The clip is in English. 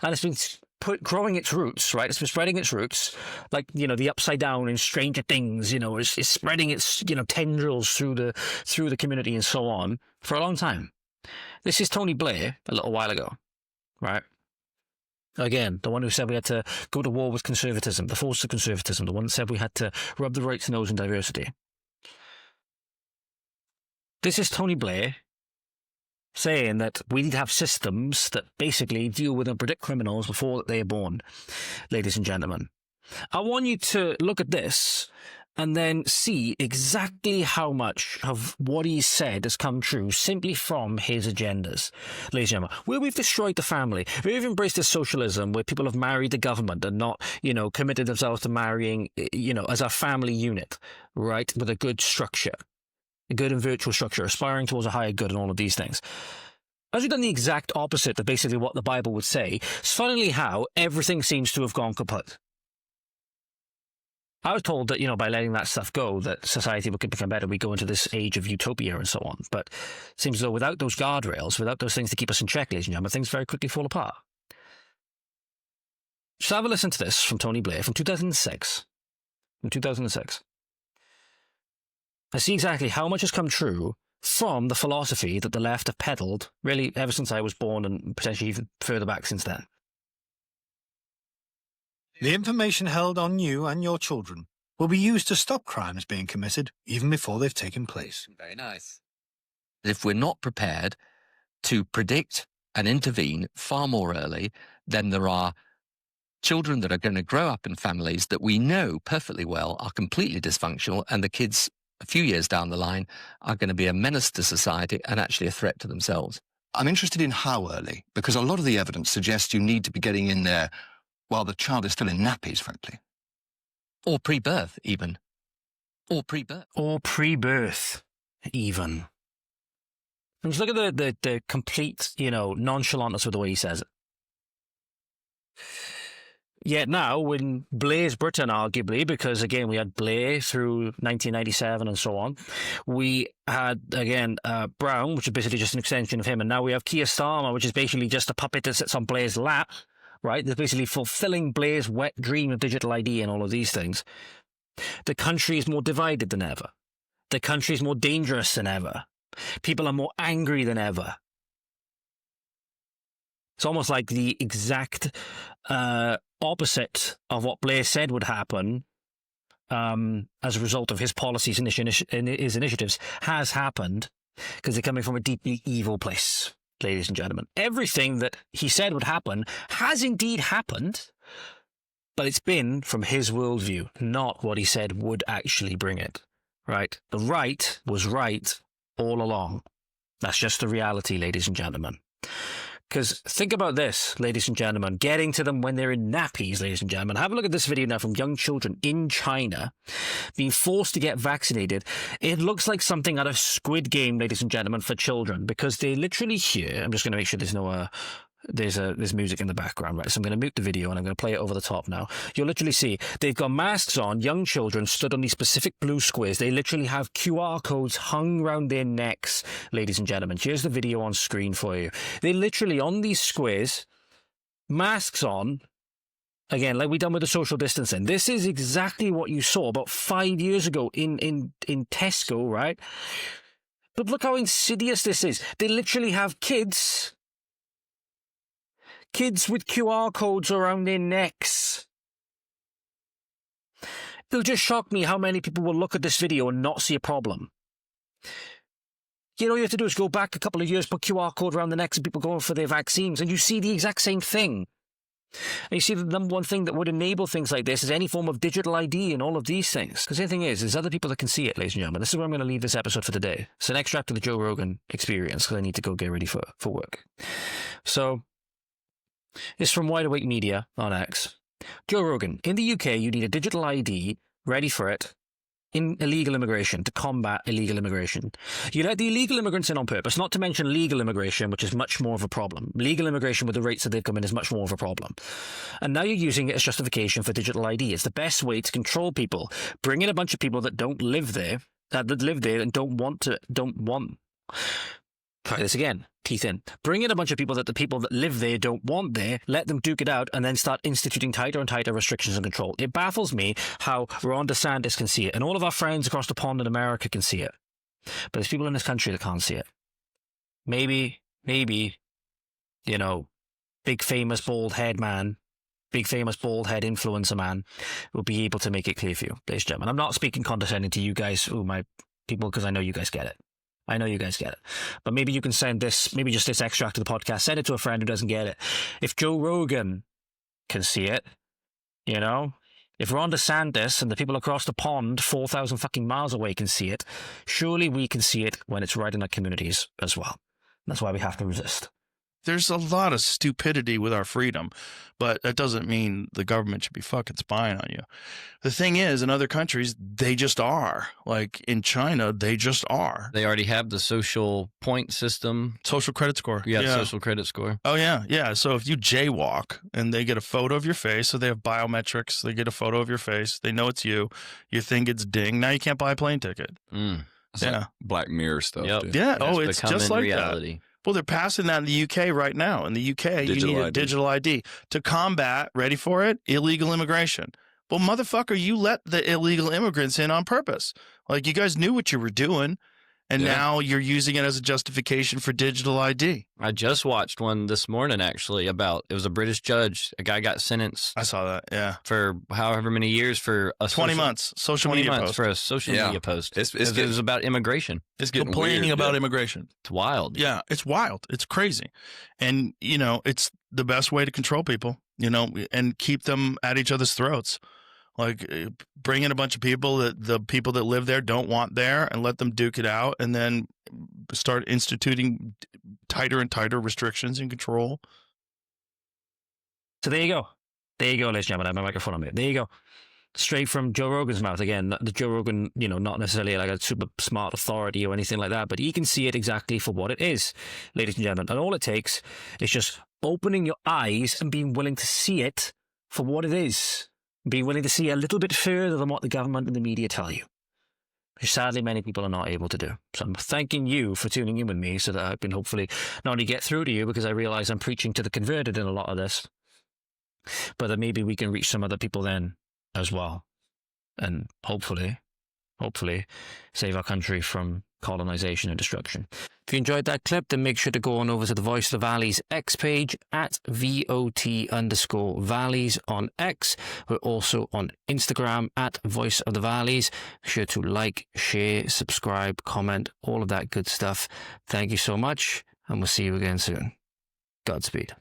And it's been growing its roots, right? It's been spreading its roots, like, you know, the Upside Down in Stranger Things, you know, it's spreading its, you know, tendrils through the community and so on for a long time. This is Tony Blair a little while ago, right? Again, the one who said we had to go to war with conservatism, the force of conservatism, the one that said we had to rub the right's nose in diversity. This is Tony Blair saying that we need to have systems that basically deal with and predict criminals before they are born, ladies and gentlemen. I want you to look at this and then see exactly how much of what he said has come true simply from his agendas. Ladies and gentlemen, where we've destroyed the family, we've embraced this socialism where people have married the government and not, you know, committed themselves to marrying, you know, as a family unit, right, with a good structure. A good and virtual structure, aspiring towards a higher good and all of these things. As we've done the exact opposite of basically what the Bible would say, it's funnily how everything seems to have gone kaput. I was told that, you know, by letting that stuff go, that society would become better. We go into this age of utopia and so on. But it seems as though without those guardrails, without those things to keep us in check, ladies and gentlemen, things very quickly fall apart. Just have a listen to this from Tony Blair from 2006. From 2006. I see exactly how much has come true from the philosophy that the left have peddled, really, ever since I was born and potentially even further back since then. The information held on you and your children will be used to stop crimes being committed even before they've taken place. Very nice. If we're not prepared to predict and intervene far more early, then there are children that are going to grow up in families that we know perfectly well are completely dysfunctional, and the kids a few years down the line are going to be a menace to society and actually a threat to themselves. I'm interested in how early, because a lot of the evidence suggests you need to be getting in there while the child is still in nappies, frankly. Or pre-birth, even. Or pre-birth. Or pre-birth, even. And just look at the complete, you know, nonchalantness with the way he says it. Yet now, in Blair's Britain, arguably, because, again, we had Blair through 1997 and so on, we had, again, Brown, which is basically just an extension of him, and now we have Keir Starmer, which is basically just a puppet that sits on Blair's lap, right? They're basically fulfilling Blair's wet dream of digital ID and all of these things. The country is more divided than ever. The country is more dangerous than ever. People are more angry than ever. It's almost like the exact opposite of what Blair said would happen as a result of his policies and his initiatives has happened, because they're coming from a deeply evil place, ladies and gentlemen. Everything that he said would happen has indeed happened, but it's been from his worldview, not what he said would actually bring it, right? The right was right all along. That's just the reality, ladies and gentlemen. Because think about this, ladies and gentlemen, getting to them when they're in nappies, ladies and gentlemen. Have a look at this video now from young children in China being forced to get vaccinated. It looks like something out of Squid Game, ladies and gentlemen, for children, because they literally hear, I'm just going to make sure there's no there's music in the background, right? So I'm going to mute the video and I'm going to play it over the top now. You'll literally see they've got masks on, young children stood on these specific blue squares. They literally have QR codes hung around their necks, ladies and gentlemen. Here's the video on screen for you. They literally, on these squares, masks on, again, like we done with the social distancing. This is exactly what you saw about 5 years ago in Tesco, right? But look how insidious this is. They literally have kids with QR codes around their necks. It'll just shock me how many people will look at this video and not see a problem. You know, all you have to do is go back a couple of years, put QR code around the necks of people going for their vaccines, and you see the exact same thing. And you see the number one thing that would enable things like this is any form of digital ID and all of these things. Because the thing is, there's other people that can see it, ladies and gentlemen. This is where I'm going to leave this episode for today. It's an extract of the Joe Rogan experience, because I need to go get ready for work. So, it's from Wide Awake Media on X. Joe Rogan, in the UK, you need a digital ID, ready for it, in illegal immigration, to combat illegal immigration. You let the illegal immigrants in on purpose, not to mention legal immigration, which is much more of a problem. Legal immigration with the rates that they've come in is much more of a problem. And now you're using it as justification for digital ID. It's the best way to control people. Bring in a bunch of people that don't live there, that live there and don't want try this again, teeth in. Bring in a bunch of people that the people that live there don't want there, let them duke it out, and then start instituting tighter and tighter restrictions and control. It baffles me how Ron DeSantis can see it, and all of our friends across the pond in America can see it. But there's people in this country that can't see it. Maybe, you know, big famous bald head man, big famous bald head influencer man will be able to make it clear for you, ladies and gentlemen. I'm not speaking condescending to you guys, my people, because I know you guys get it. I know you guys get it. But maybe you can send this, maybe just this extract of the podcast, send it to a friend who doesn't get it. If Joe Rogan can see it, you know, if Ron DeSantis and the people across the pond 4,000 fucking miles away can see it, surely we can see it when it's right in our communities as well. That's why we have to resist. There's a lot of stupidity with our freedom, but that doesn't mean the government should be fucking spying on you. The thing is, in other countries, they just are. Like in China, they just are. They already have the social point system. Social credit score. Yeah, social credit score. Oh, yeah. Yeah. So if you jaywalk and they get a photo of your face, so they have biometrics, they get a photo of your face, they know it's you, your thing gets dinged. Now you can't buy a plane ticket. It's like Black Mirror stuff. Yep. Dude. Yeah. That's It's becoming just like reality. that. Well, they're passing that in the UK right now. In the UK, you need a digital ID to combat, ready for it, illegal immigration. Well, motherfucker, you let the illegal immigrants in on purpose. Like, you guys knew what you were doing, and now you're using it as a justification for digital ID. I just watched one this morning, actually, about, it was a British judge. A guy got sentenced I saw that, yeah. for however many years for a 20 months, social 20 media months post. for a social media post. It's it was about immigration. It's getting Complaining weird, about yeah. immigration. It's wild. Yeah, it's wild. It's crazy. And, you know, it's the best way to control people, you know, and keep them at each other's throats. Like, bring in a bunch of people that the people that live there don't want there and let them duke it out, and then start instituting tighter and tighter restrictions and control. So there you go. There you go, ladies and gentlemen. I have my microphone on me. There you go. Straight from Joe Rogan's mouth. Again, the Joe Rogan, you know, not necessarily like a super smart authority or anything like that, but he can see it exactly for what it is, ladies and gentlemen. And all it takes is just opening your eyes and being willing to see it for what it is. Be willing to see a little bit further than what the government and the media tell you, which sadly many people are not able to do. So I'm thanking you for tuning in with me so that I can hopefully not only get through to you, because I realize I'm preaching to the converted in a lot of this, but that maybe we can reach some other people then as well, and hopefully save our country from colonization and destruction. If you enjoyed that clip, then make sure to go on over to the Voice of the Valleys X page at VOT_Valleys on X. We're also on Instagram at Voice of the Valleys. Be sure to like, share, subscribe, comment, all of that good stuff. Thank you so much, and we'll see you again soon. Godspeed.